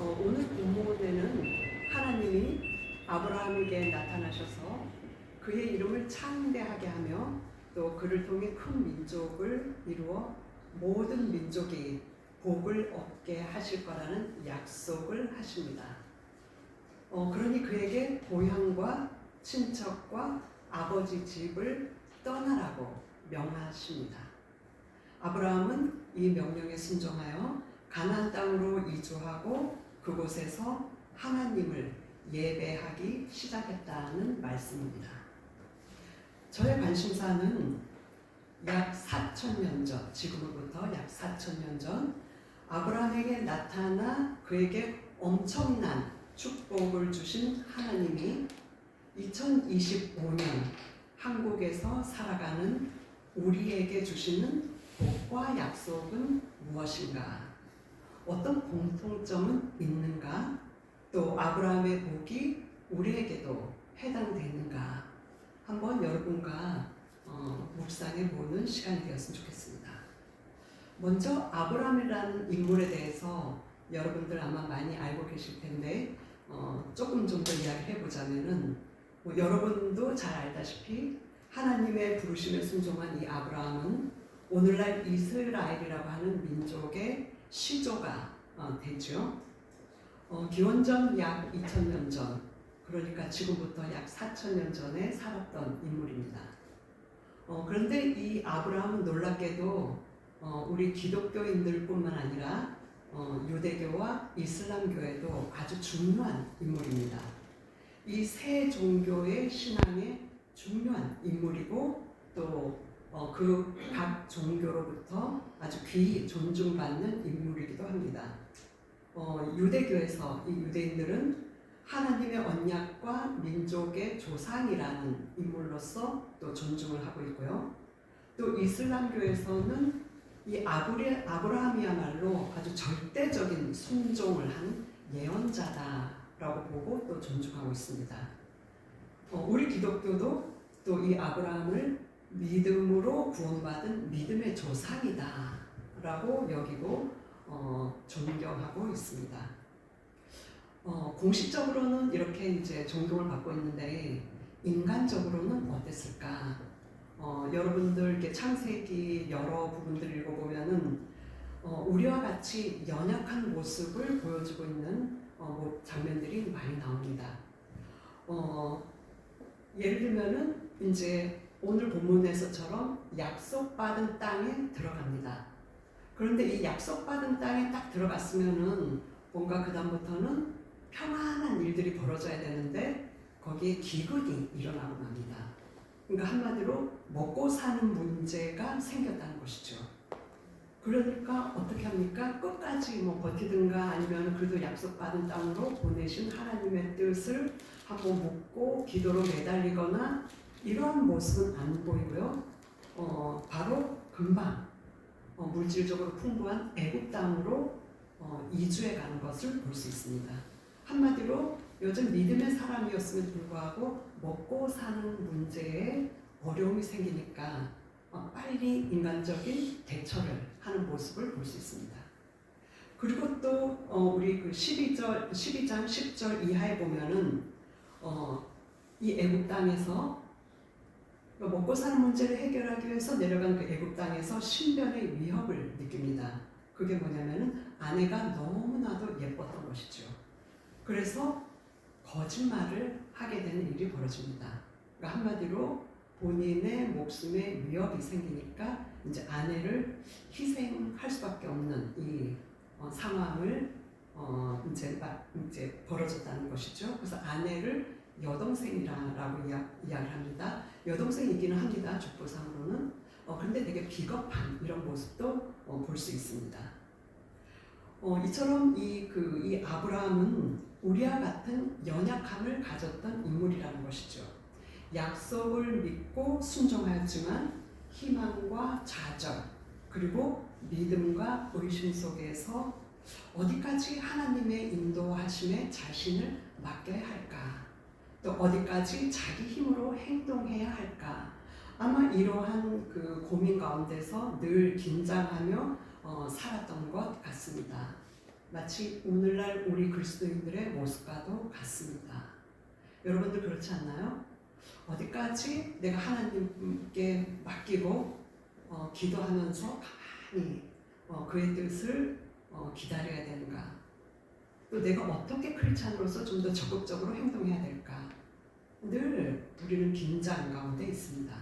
오늘 본문에는 하나님이 아브라함에게 나타나셔서 그의 이름을 창대하게 하며 또 그를 통해 큰 민족을 이루어 모든 민족이 복을 얻게 하실 거라는 약속을 하십니다. 그러니 그에게 고향과 친척과 아버지 집을 떠나라고 명하십니다. 아브라함은 이 명령에 순종하여 가나안 땅으로 이주하고 그곳에서 하나님을 예배하기 시작했다는 말씀입니다. 저의 관심사는 약 4,000년 전, 지금으로부터 약 4,000년 전 아브라함에게 나타나 그에게 엄청난 축복을 주신 하나님이 2025년 한국에서 살아가는 우리에게 주시는 복과 약속은 무엇인가? 어떤 공통점은 있는가? 또 아브라함의 복이 우리에게도 해당되는가? 한번 여러분과 묵상해 보는 시간이 되었으면 좋겠습니다. 먼저 아브라함이라는 인물에 대해서 여러분들 아마 많이 알고 계실 텐데 조금 좀 더 이야기해 보자면은 여러분도 잘 알다시피 하나님의 부르심에 순종한 이 아브라함은 오늘날 이스라엘이라고 하는 민족의 시조가 되죠. 기원전 약 2000년 전, 그러니까 지금부터 약 4000년 전에 살았던 인물입니다. 그런데 이 아브라함은 놀랍게도 우리 기독교인들뿐만 아니라 유대교와 이슬람교에도 아주 중요한 인물입니다. 이 세 종교의 신앙의 중요한 인물이고 또 그 각 종교로부터 아주 귀히 존중받는 인물이기도 합니다. 유대교에서 이 유대인들은 하나님의 언약과 민족의 조상이라는 인물로서 또 존중을 하고 있고요. 또 이슬람교에서는 이 아브라함이야말로 아주 절대적인 순종을 한 예언자다라고 보고 또 존중하고 있습니다. 우리 기독교도 또 이 아브라함을 믿음으로 구원받은 믿음의 조상이다라고 여기고 존경하고 있습니다. 공식적으로는 이렇게 이제 존경을 받고 있는데 인간적으로는 어땠을까? 여러분들 이렇게 창세기 여러 부분들을 읽어보면은 우리와 같이 연약한 모습을 보여주고 있는 장면들이 많이 나옵니다. 예를 들면은 이제 오늘 본문에서처럼 약속받은 땅에 들어갑니다. 그런데 이 약속받은 땅에 딱 들어갔으면은 뭔가 그다음부터는 평안한 일들이 벌어져야 되는데 거기에 기근이 일어나고 맙니다. 그러니까 한마디로 먹고 사는 문제가 생겼다는 것이죠. 그러니까 어떻게 합니까? 끝까지 버티든가 아니면 그래도 약속받은 땅으로 보내신 하나님의 뜻을 한번 묻고 기도로 매달리거나 이러한 모습은 안 보이고요. 바로 금방 물질적으로 풍부한 애굽 땅으로 이주해 가는 것을 볼 수 있습니다. 한마디로 요즘 믿음의 사람이었음에도 불구하고 먹고 사는 문제에 어려움이 생기니까 빨리 인간적인 대처를 하는 모습을 볼 수 있습니다. 그리고 또 우리 그 12장 10절 이하에 보면은 이 애굽 땅에서 먹고 사는 문제를 해결하기 위해서 내려간 그 애굽 땅에서 신변의 위협을 느낍니다. 그게 뭐냐면은 아내가 너무나도 예뻤던 것이죠. 그래서 거짓말을 하게 되는 일이 벌어집니다. 그러니까 한마디로 본인의 목숨에 위협이 생기니까 이제 아내를 희생할 수밖에 없는 이 상황을 이제 벌어졌다는 것이죠. 그래서 아내를 여동생이라고 이야기합니다. 여동생이기는 합니다. 족보상으로는. 그런데 되게 비겁한 이런 모습도 볼 수 있습니다. 이처럼 이 아브라함은 우리와 같은 연약함을 가졌던 인물이라는 것이죠. 약속을 믿고 순종하였지만 희망과 좌절 그리고 믿음과 의심 속에서 어디까지 하나님의 인도하심에 자신을 맡겨야 할까? 또 어디까지 자기 힘으로 행동해야 할까? 아마 이러한 그 고민 가운데서 늘 긴장하며 살았던 것 같습니다. 마치 오늘날 우리 그리스도인들의 모습과도 같습니다. 여러분들 그렇지 않나요? 어디까지 내가 하나님께 맡기고 기도하면서 가만히 그의 뜻을 기다려야 되는가? 또 내가 어떻게 크리스찬으로서 좀 더 적극적으로 행동해야 될까? 늘 우리는 긴장 가운데 있습니다.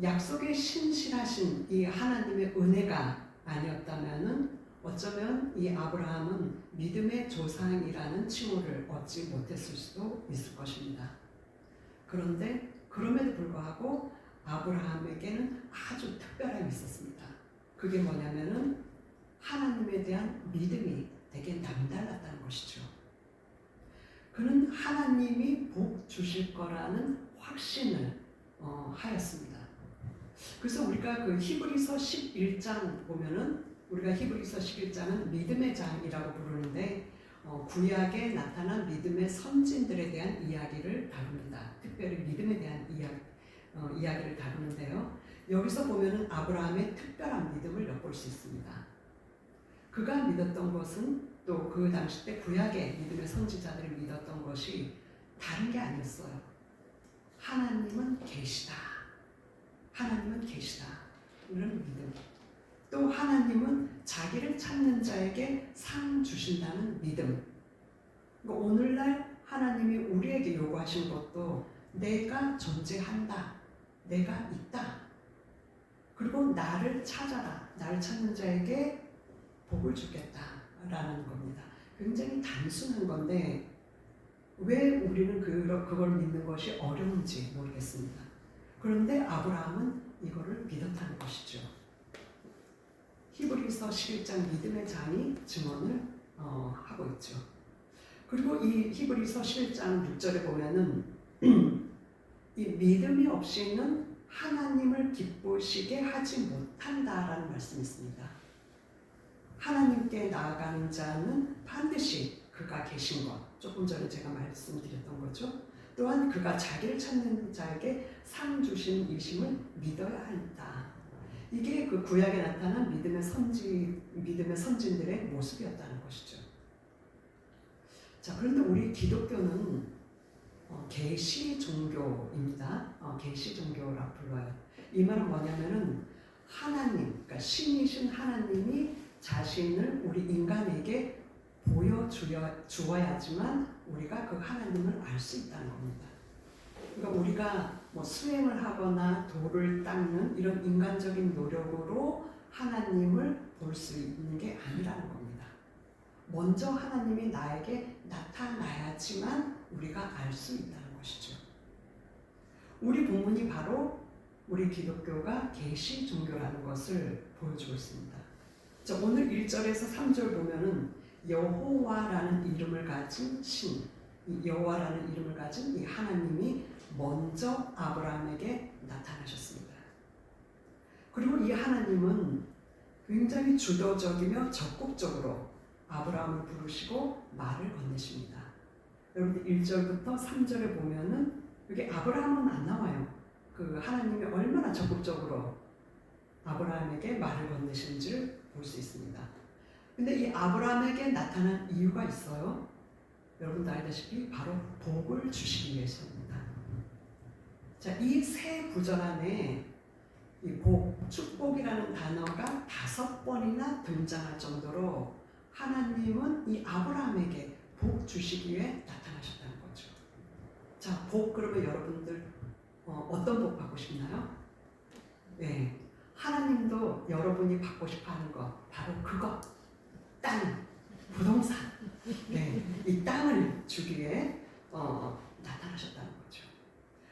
약속에 신실하신 이 하나님의 은혜가 아니었다면은 어쩌면 이 아브라함은 믿음의 조상이라는 칭호를 얻지 못했을 수도 있을 것입니다. 그런데 그럼에도 불구하고 아브라함에게는 아주 특별함이 있었습니다. 그게 뭐냐면은 하나님에 대한 믿음이 되게 남달랐다는 것이죠. 그는 하나님이 복 주실 거라는 확신을 하였습니다. 그래서 우리가 그 히브리서 11장 보면은 우리가 히브리서 11장은 믿음의 장이라고 부르는데 구약에 나타난 믿음의 선진들에 대한 이야기를 다룹니다. 특별히 믿음에 대한 이야기를 다루는데요. 여기서 보면은 아브라함의 특별한 믿음을 엿볼 수 있습니다. 그가 믿었던 것은 또 그 당시 때 구약의 믿음의 선지자들이 믿었던 것이 다른 게 아니었어요. 하나님은 계시다. 하나님은 계시다. 이런 믿음. 또 하나님은 자기를 찾는 자에게 상 주신다는 믿음. 그러니까 오늘날 하나님이 우리에게 요구하신 것도 내가 존재한다. 내가 있다. 그리고 나를 찾아라. 나를 찾는 자에게 복을 주겠다라는 겁니다. 굉장히 단순한 건데 왜 우리는 그걸 믿는 것이 어려운지 모르겠습니다. 그런데 아브라함은 이거를 믿었다는 것이죠. 히브리서 11장 믿음의 장이 증언을 하고 있죠. 그리고 이 히브리서 11장 6절에 보면은 이 믿음이 없이는 하나님을 기쁘시게 하지 못한다라는 말씀이 있습니다. 하나님께 나아가는 자는 반드시 그가 계신 것, 조금 전에 제가 말씀드렸던 거죠. 또한 그가 자기를 찾는 자에게 상 주신 이심을 믿어야 한다. 이게 그 구약에 나타난 믿음의 선진들의 모습이었다는 것이죠. 자, 그런데 우리 기독교는 계시 종교입니다. 계시 종교라고 불러요. 이 말은 뭐냐면은 하나님, 그러니까 신이신 하나님이 자신을 우리 인간에게 보여주어야지만 우리가 그 하나님을 알 수 있다는 겁니다. 그러니까 우리가 뭐 수행을 하거나 돌을 닦는 이런 인간적인 노력으로 하나님을 볼 수 있는 게 아니라는 겁니다. 먼저 하나님이 나에게 나타나야지만 우리가 알 수 있다는 것이죠. 우리 본문이 바로 우리 기독교가 계시 종교라는 것을 보여주고 있습니다. 자, 오늘 1절에서 3절 보면은 여호와라는 이름을 가진 신, 여호와라는 이름을 가진 이 하나님이 먼저 아브라함에게 나타나셨습니다. 그리고 이 하나님은 굉장히 주도적이며 적극적으로 아브라함을 부르시고 말을 건네십니다. 여러분들 1절부터 3절에 보면은 여기 아브라함은 안 나와요. 그 하나님이 얼마나 적극적으로 아브라함에게 말을 건네시는지를 볼 수 있습니다. 근데 이 아브라함에게 나타난 이유가 있어요. 여러분도 알다시피 바로 복을 주시기 위해서입니다. 자, 이 세 구절 안에 이 복, 축복이라는 단어가 5번이나 등장할 정도로 하나님은 이 아브라함에게 복 주시기 위해 나타나셨다는 거죠. 자, 복 그러면 여러분들 어떤 복 받고 싶나요? 네, 하나님도 여러분이 받고 싶어하는 것 바로 그거, 땅, 부동산, 네, 이 땅을 주기 위해 나타나셨다는 거죠.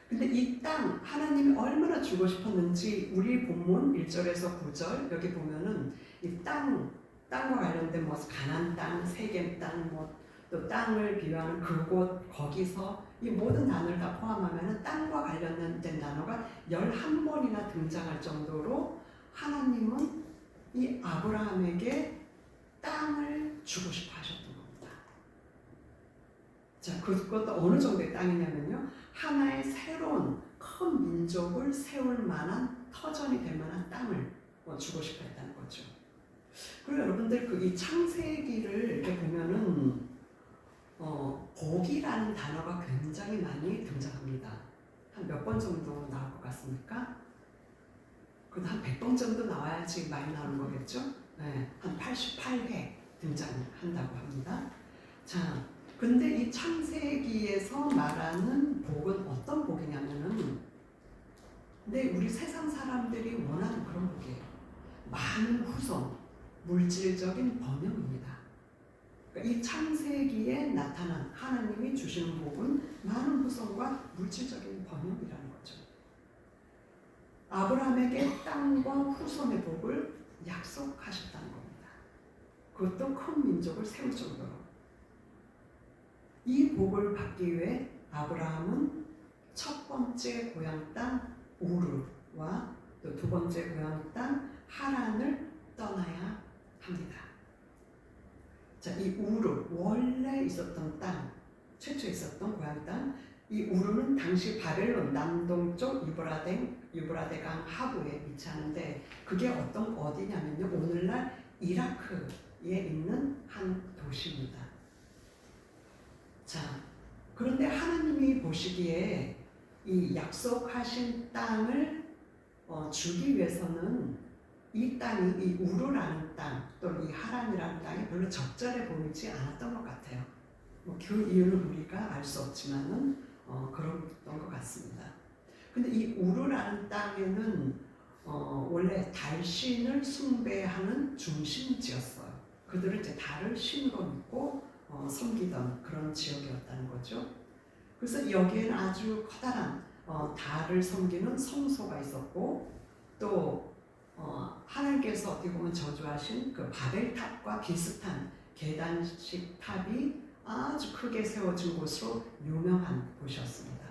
근데 이 땅, 하나님이 얼마나 주고 싶었는지 우리 본문 1절에서 9절 여기 보면은 이 땅과 관련된 뭐 가나안 땅, 세겜 땅, 또 땅을 비유하는 그곳, 거기서 이 모든 단어를 다 포함하면은 땅과 관련된 단어가 11번이나 등장할 정도로 하나님은 이 아브라함에게 땅을 주고 싶어 하셨던 겁니다. 자, 그것도 어느 정도의 땅이냐면요, 하나의 새로운 큰 민족을 세울 만한 터전이 될 만한 땅을 주고 싶어 했다는 거죠. 그리고 여러분들 그 이 창세기를 이렇게 보면은 복이라는 단어가 굉장히 많이 등장합니다. 한 몇 번 정도 나올 것 같습니까? 그래도 한 100번 정도 나와야지 많이 나오는 거겠죠? 네, 한 88회 등장한다고 합니다. 자, 근데 이 창세기에서 말하는 복은 어떤 복이냐면은, 근데 우리 세상 사람들이 원하는 그런 복이에요. 많은 후손, 물질적인 번영입니다. 그러니까 이 창세기에 나타난 하나님이 주시는 복은 많은 후손과 물질적인 번영이라는 거죠. 아브라함에게 땅과 후손의 복을 약속하셨다는 겁니다. 그것도 큰 민족을 세울 정도로. 이 복을 받기 위해 아브라함은 첫 번째 고향 땅 우르와 또 두 번째 고향 땅 하란을 떠나야 합니다. 자, 이 우르, 원래 있었던 땅, 최초에 있었던 고향 땅, 이 우르는 당시 바벨론 남동쪽 유브라데강 하부에 위치하는데, 그게 어디냐면요, 오늘날 이라크에 있는 한 도시입니다. 자, 그런데 하나님이 보시기에 이 약속하신 땅을 주기 위해서는 이 땅이, 이 우르라는 땅 또는 이 하란이라는 땅이 별로 적절해 보이지 않았던 것 같아요. 그 이유는 우리가 알 수 없지만은 그랬던 것 같습니다. 근데 이 우르라는 땅에는 원래 달신을 숭배하는 중심지였어요. 그들은 이제 달을 신으로 믿고 섬기던 그런 지역이었다는 거죠. 그래서 여기에는 아주 커다란 달을 섬기는 성소가 있었고, 또 하나님께서 어떻게 보면 저주하신 그 바벨탑과 비슷한 계단식 탑이 아주 크게 세워진 곳으로 유명한 곳이었습니다.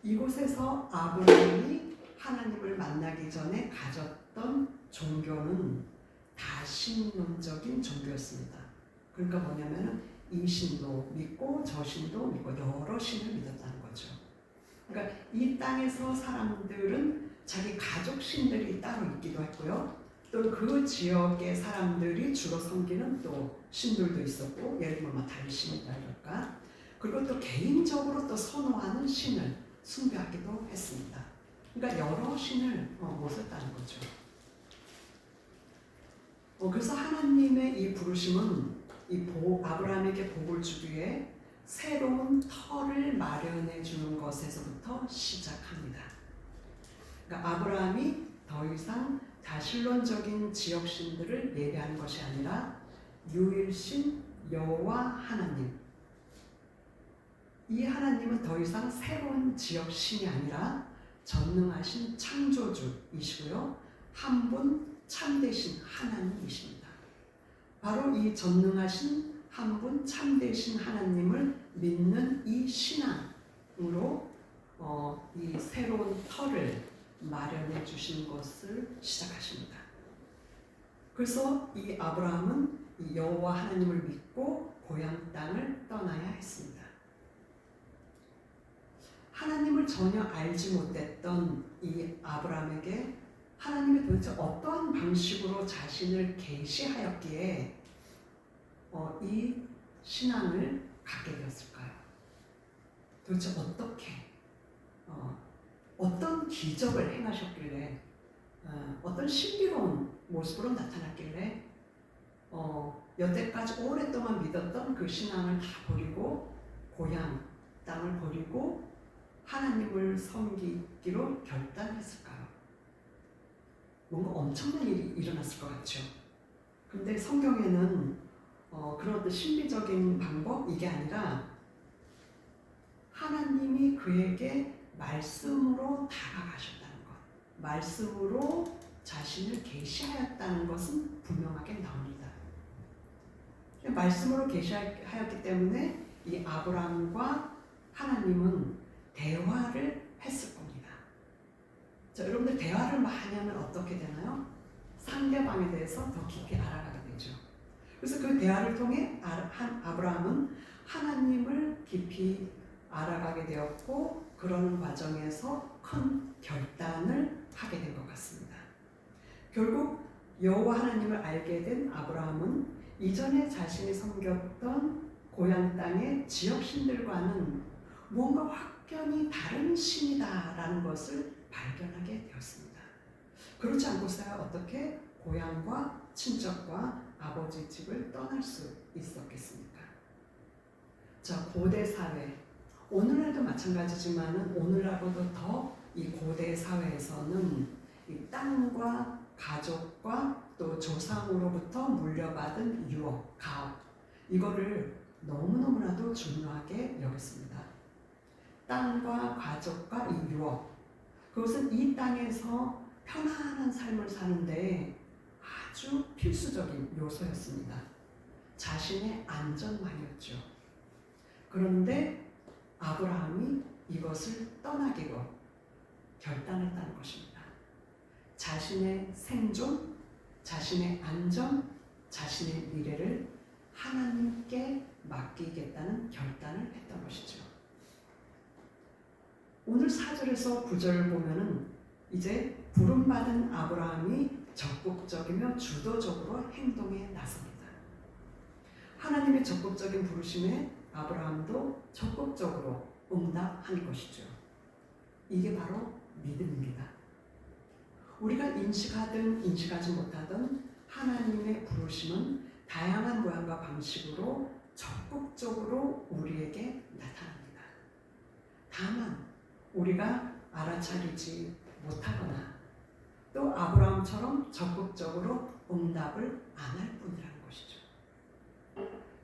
이곳에서 아브라함이 하나님을 만나기 전에 가졌던 종교는 다신론적인 종교였습니다. 그러니까 뭐냐면은 이 신도 믿고 저 신도 믿고 여러 신을 믿었다는 거죠. 그러니까 이 땅에서 사람들은 자기 가족 신들이 따로 있기도 했고요. 또 그 지역의 사람들이 주로 섬기는 또 신들도 있었고, 예를 들면 달신이랄까. 그리고 또 개인적으로 또 선호하는 신을 숭배하기도 했습니다. 그러니까 여러 신을 모셨다는 거죠. 그래서 하나님의 이 부르심은 아브라함에게 복을 주기 위해 새로운 터를 마련해 주는 것에서부터 시작합니다. 그러니까 아브라함이 더 이상 다신론적인 지역신들을 예배하는 것이 아니라 유일신 여호와 하나님, 이 하나님은 더 이상 새로운 지역신이 아니라 전능하신 창조주이시고요, 한 분 참되신 하나님이십니다. 바로 이 전능하신 한 분 참되신 하나님을 믿는 이 신앙으로 이 새로운 터를 마련해 주신 것을 시작하십니다. 그래서 이 아브라함은 이 여호와 하나님을 믿고 고향 땅을 떠나야 했습니다. 하나님을 전혀 알지 못했던 이 아브라함에게 하나님이 도대체 어떠한 방식으로 자신을 계시하였기에 이 신앙을 갖게 되었을까요? 도대체 어떻게 어떤 기적을 행하셨길래 어떤 신비로운 모습으로 나타났길래 여태까지 오랫동안 믿었던 그 신앙을 다 버리고 고향 땅을 버리고 하나님을 섬기기로 결단했을까요? 뭔가 엄청난 일이 일어났을 것 같죠. 근데 성경에는 그런 어떤 신비적인 방법, 이게 아니라 하나님이 그에게 말씀으로 다가가셨다는 것, 말씀으로 자신을 계시하였다는 것은 분명하게 나옵니다. 말씀으로 계시하였기 때문에 이 아브라함과 하나님은 대화를 했을 겁니다. 자, 여러분들 대화를 많이 하면 어떻게 되나요? 상대방에 대해서 더 깊이 알아가게 되죠. 그래서 그 대화를 통해 아브라함은 하나님을 깊이 알아가게 되었고, 그러는 과정에서 큰 결단을 하게 된 것 같습니다. 결국 여호와 하나님을 알게 된 아브라함은 이전에 자신이 섬겼던 고향 땅의 지역 신들과는 뭔가 확연히 다른 신이다라는 것을 발견하게 되었습니다. 그렇지 않고서야 어떻게 고향과 친척과 아버지 집을 떠날 수 있었겠습니까? 자, 고대 사회, 오늘날도 마찬가지지만 오늘날보다 더 이 고대 사회에서는 이 땅과 가족과 또 조상으로부터 물려받은 유업, 가업, 이거를 너무너무나도 중요하게 여겼습니다. 땅과 가족과 이 유업, 그것은 이 땅에서 편안한 삶을 사는데 아주 필수적인 요소였습니다. 자신의 안전망이었죠. 그런데 아브라함이 이것을 떠나기로 결단했다는 것입니다. 자신의 생존, 자신의 안전, 자신의 미래를 하나님께 맡기겠다는 결단을 했던 것이죠. 오늘 4절에서 9절을 보면은 이제 부름받은 아브라함이 적극적이며 주도적으로 행동에 나섭니다. 하나님의 적극적인 부르심에 아브라함도 적극적으로 응답한 것이죠. 이게 바로 믿음입니다. 우리가 인식하든 인식하지 못하든 하나님의 부르심은 다양한 모양과 방식으로 적극적으로 우리에게 나타납니다. 다만 우리가 알아차리지 못하거나 또 아브라함처럼 적극적으로 응답을 안 할 뿐이라는 것이죠.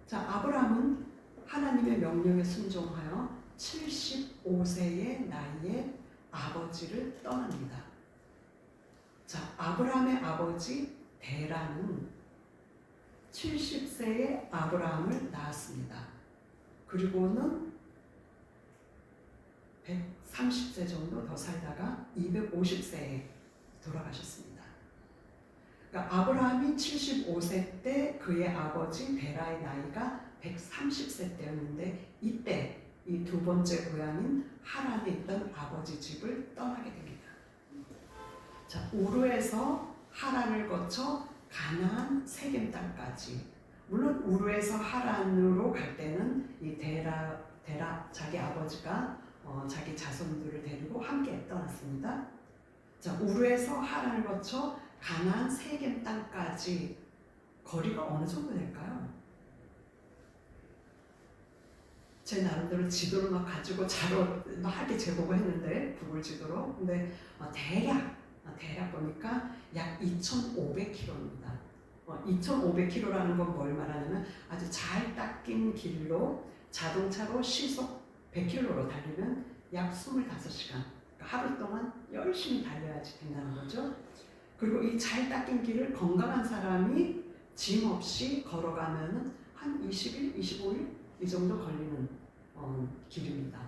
자, 아브라함은 하나님의 명령에 순종하여 75세의 나이에 아버지를 떠납니다. 자, 아브라함의 아버지 데라는 70세의 아브라함을 낳았습니다. 그리고는 130세 정도 더 살다가 250세에 돌아가셨습니다. 그러니까 아브라함이 75세 때 그의 아버지 데라의 나이가 130세 때였는데 이때 이 두 번째 고향인 하란에 있던 아버지 집을 떠나게 됩니다. 자, 우르에서 하란을 거쳐 가나안 세겜 땅까지, 물론 우르에서 하란으로 갈 때는 이 데라 자기 아버지가 자기 자손들을 데리고 함께 떠났습니다. 자, 우르에서 하란을 거쳐 가나안 세겜 땅까지 거리가 어느 정도 될까요? 제 나름대로 지도를 막 가지고 자료 막 하게 재보고 했는데 구글 지도로. 근데 대략 보니까 약 2,500km입니다. 2,500km라는 건 뭘 말하냐면 아주 잘 닦인 길로 자동차로 시속 100km로 달리면 약 25시간. 그러니까 하루 동안 열심히 달려야지 된다는 거죠. 그리고 이 잘 닦인 길을 건강한 사람이 짐 없이 걸어가면 한 20일, 25일 이 정도 걸리는 길입니다.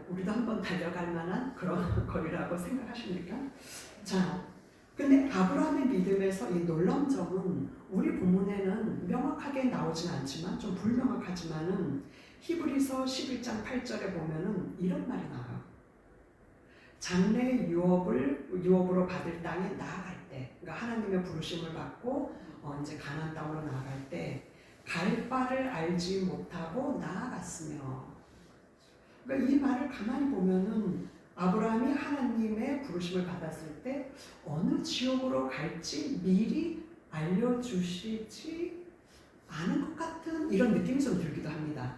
우리도 한번 달려갈 만한 그런 거리라고 생각하십니까? 자, 근데 아브라함의 믿음에서 이 놀라운 점은 우리 본문에는 명확하게 나오진 않지만 좀 불명확하지만은 히브리서 11장 8절에 보면은 이런 말이 나와요. 장래의 유업으로 받을 땅에 나아갈 때, 그러니까 하나님의 부르심을 받고 이제 가나안 땅으로 나아갈 때 갈 바를 알지 못하고 나아갔으며, 그러니까 이 말을 가만히 보면은 아브라함이 하나님의 부르심을 받았을 때 어느 지역으로 갈지 미리 알려주시지 않은 것 같은 이런 느낌이 좀 들기도 합니다.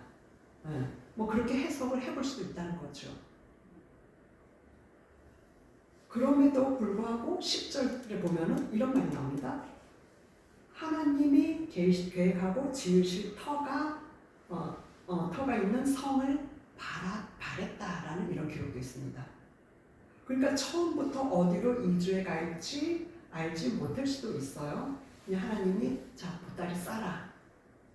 뭐 그렇게 해석을 해볼 수도 있다는 거죠. 그럼에도 불구하고 10절에 보면은 이런 말이 나옵니다. 하나님이 계획하고 지으실 터가 있는 성을 바랬다라는 이런 기록도 있습니다. 그러니까 처음부터 어디로 이주해 갈지 알지 못할 수도 있어요. 그냥 하나님이 자, 보따리 싸라.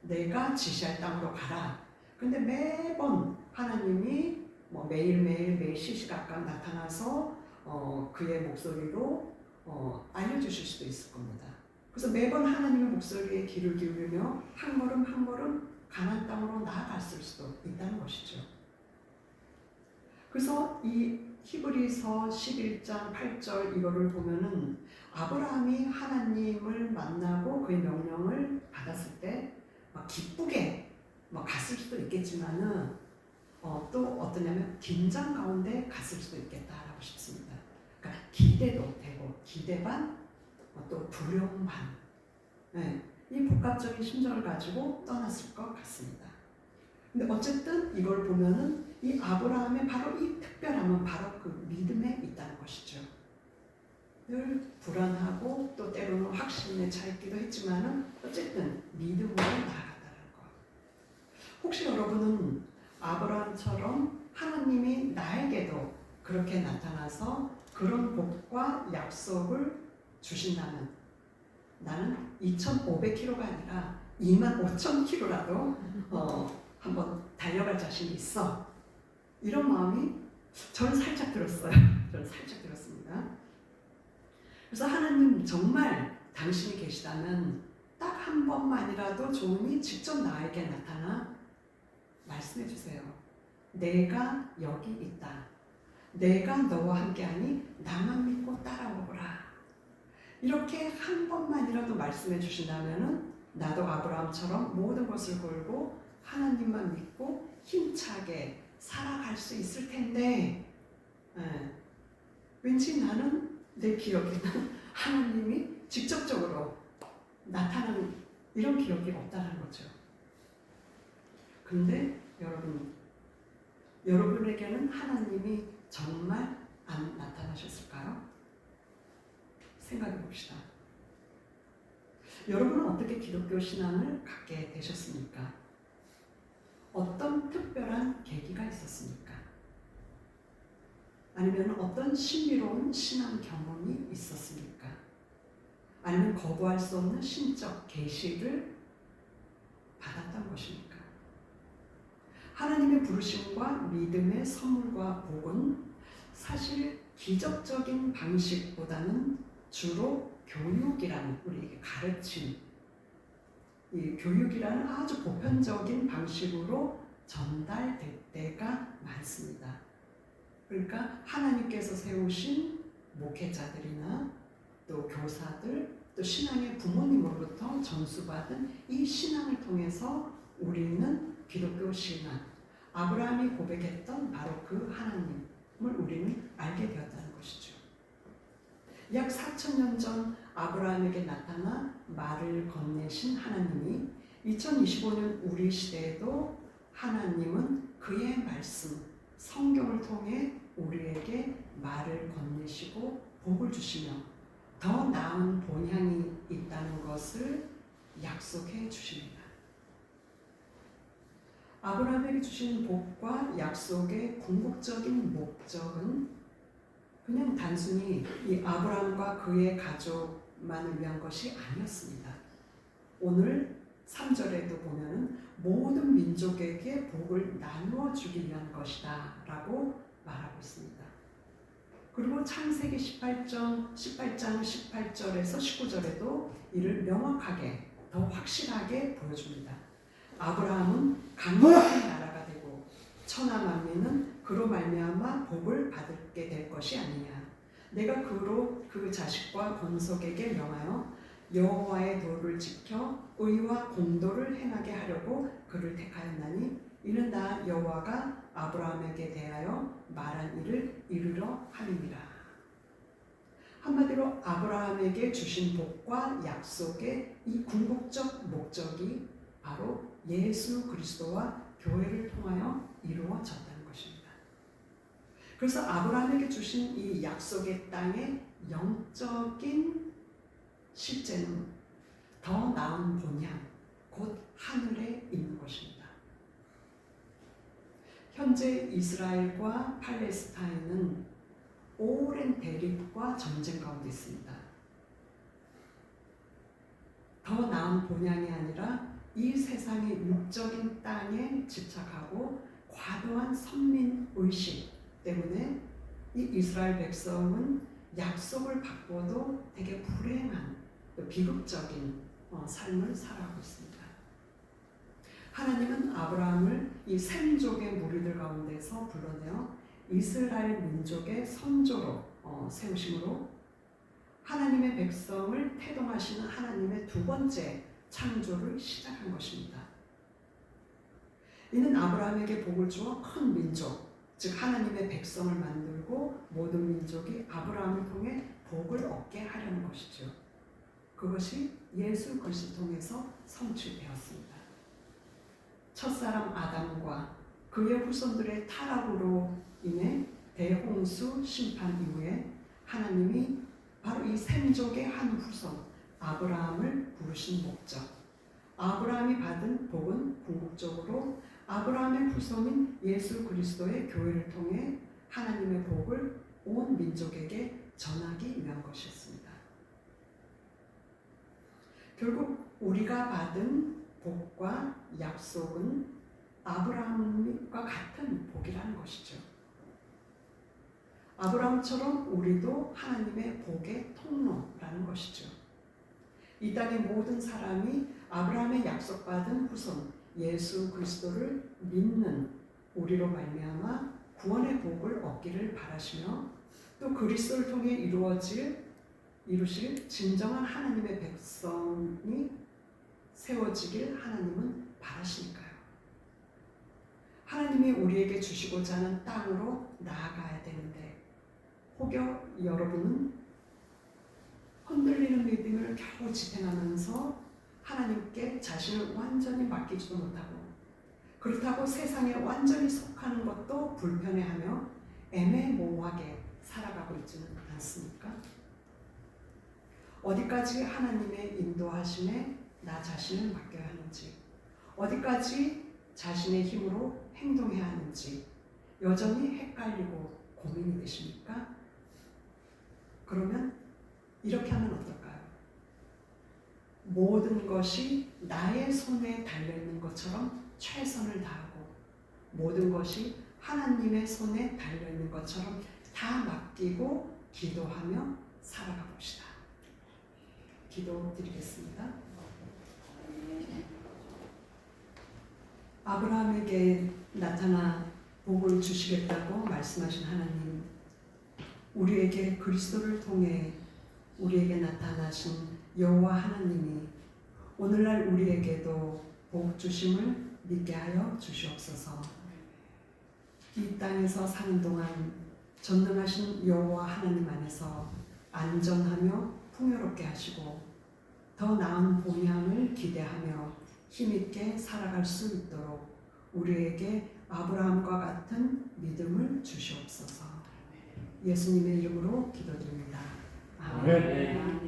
내가 지시할 땅으로 가라. 근데 매번 하나님이 매일 시시각각 나타나서 그의 목소리로 알려주실 수도 있을 겁니다. 그래서 매번 하나님의 목소리에 귀를 기울이며 한 걸음 한 걸음 가나안 땅으로 나아갔을 수도 있다는 것이죠. 그래서 이 히브리서 11장 8절 이거를 보면은 아브라함이 하나님을 만나고 그의 명령을 받았을 때 막 기쁘게 막 갔을 수도 있겠지만은 또 어떠냐면 긴장 가운데 갔을 수도 있겠다라고 싶습니다. 그러니까 기대도 되고 기대 반, 또 두려움 반, 네, 이 복합적인 심정을 가지고 떠났을 것 같습니다. 근데 어쨌든 이걸 보면은 이 아브라함의 바로 이 특별함은 바로 그 믿음에 있다는 것이죠. 늘 불안하고 또 때로는 확신에 차 있기도 했지만은 어쨌든 믿음으로 나아갔다는 것. 혹시 여러분은 아브라함처럼 하나님이 나에게도 그렇게 나타나서 그런 복과 약속을 주신다면 나는 2,500km가 아니라 25,000km라도 한번 달려갈 자신이 있어. 이런 마음이 저는 살짝 들었어요. 저는 살짝 들었습니다. 그래서 하나님 정말 당신이 계시다면 딱 한 번만이라도 종이 직접 나에게 나타나 말씀해 주세요. 내가 여기 있다. 내가 너와 함께하니 나만 믿고 따라오거라. 이렇게 한 번만이라도 말씀해 주신다면 나도 아브라함처럼 모든 것을 걸고 하나님만 믿고 힘차게 살아갈 수 있을 텐데 왠지 나는 내 기억에는 하나님이 직접적으로 나타나는 이런 기억이 없다는 거죠. 그런데 여러분에게는 하나님이 정말 안 나타나셨을까요? 생각해 봅시다. 여러분은 어떻게 기독교 신앙을 갖게 되셨습니까? 어떤 특별한 계기가 있었습니까? 아니면 어떤 신비로운 신앙 경험이 있었습니까? 아니면 거부할 수 없는 신적 계시를 받았던 것입니까? 하나님의 부르심과 믿음의 선물과 복은 사실 기적적인 방식보다는 주로 교육이라는 우리에게 가르침, 이 교육이라는 아주 보편적인 방식으로 전달될 때가 많습니다. 그러니까 하나님께서 세우신 목회자들이나 또 교사들, 또 신앙의 부모님으로부터 전수받은 이 신앙을 통해서 우리는 기독교 신앙, 아브라함이 고백했던 바로 그 하나님을 우리는 알게 되었다는 것이죠. 약 4,000년 전 아브라함에게 나타나 말을 건네신 하나님이 2025년 우리 시대에도 하나님은 그의 말씀, 성경을 통해 우리에게 말을 건네시고 복을 주시며 더 나은 본향이 있다는 것을 약속해 주십니다. 아브라함에게 주신 복과 약속의 궁극적인 목적은 그냥 단순히 이 아브라함과 그의 가족만을 위한 것이 아니었습니다. 오늘 3절에도 보면 모든 민족에게 복을 나누어 주기 위한 것이다 라고 말하고 있습니다. 그리고 창세기 18장 18절에서 19절에도 이를 명확하게 더 확실하게 보여줍니다. 아브라함은 강력한 나라가 되고 천하 만민은 그로 말미암아 복을 받게 될 것이 아니냐. 내가 그로 그 자식과 권속에게 명하여 여호와의 도를 지켜 의와 공도를 행하게 하려고 그를 택하였나니 이는 나 여호와가 아브라함에게 대하여 말한 일을 이루려 함이니라. 한마디로 아브라함에게 주신 복과 약속의 이 궁극적 목적이 바로 예수 그리스도와 교회를 통하여 이루어졌다는 것입니다. 그래서 아브라함에게 주신 이 약속의 땅의 영적인 실제는 더 나은 본향, 곧 하늘에 있는 것입니다. 현재 이스라엘과 팔레스타인은 오랜 대립과 전쟁 가운데 있습니다. 더 나은 본향이 아니라 이 세상의 육적인 땅에 집착하고 과도한 선민의식 때문에 이 이스라엘 백성은 약속을 받고도 되게 불행한 비극적인 삶을 살아가고 있습니다. 하나님은 아브라함을 이 셈족의 무리들 가운데서 불러내어 이스라엘 민족의 선조로 세우심으로 하나님의 백성을 태동하시는 하나님의 두 번째 창조를 시작한 것입니다. 이는 아브라함에게 복을 주어 큰 민족, 즉 하나님의 백성을 만들고 모든 민족이 아브라함을 통해 복을 얻게 하려는 것이죠. 그것이 예수 그리스도 통해서 성취되었습니다. 첫사람 아담과 그의 후손들의 타락으로 인해 대홍수 심판 이후에 하나님이 바로 이 셈족의 한 후손 아브라함을 부르신 목적, 아브라함이 받은 복은 궁극적으로 아브라함의 후손인 예수 그리스도의 교회를 통해 하나님의 복을 온 민족에게 전하기 위한 것이었습니다. 결국 우리가 받은 복과 약속은 아브라함과 같은 복이라는 것이죠. 아브라함처럼 우리도 하나님의 복의 통로라는 것이죠. 이 땅의 모든 사람이 아브라함의 약속받은 후손 예수 그리스도를 믿는 우리로 말미암아 구원의 복을 얻기를 바라시며 또 그리스도를 통해 이루실 진정한 하나님의 백성이 세워지길 하나님은 바라시니까요. 하나님이 우리에게 주시고자 하는 땅으로 나아가야 되는데 혹여 여러분은 흔들리는 믿음을 겨우 지탱하면서 하나님께 자신을 완전히 맡기지도 못하고 그렇다고 세상에 완전히 속하는 것도 불편해하며 애매모호하게 살아가고 있지는 않습니까? 어디까지 하나님의 인도하심에 나 자신을 맡겨야 하는지, 어디까지 자신의 힘으로 행동해야 하는지 여전히 헷갈리고 고민이 되십니까? 그러면 이렇게 하면 어떨까요? 모든 것이 나의 손에 달려있는 것처럼 최선을 다하고 모든 것이 하나님의 손에 달려있는 것처럼 다 맡기고 기도하며 살아가 봅시다. 기도드리겠습니다. 아브라함에게 나타나 복을 주시겠다고 말씀하신 하나님, 우리에게 그리스도를 통해 우리에게 나타나신 여호와 하나님이 오늘날 우리에게도 복 주심을 믿게 하여 주시옵소서. 이 땅에서 사는 동안 전능하신 여호와 하나님 안에서 안전하며 풍요롭게 하시고 더 나은 본향을 기대하며 힘있게 살아갈 수 있도록 우리에게 아브라함과 같은 믿음을 주시옵소서. 예수님의 이름으로 기도드립니다. 아멘.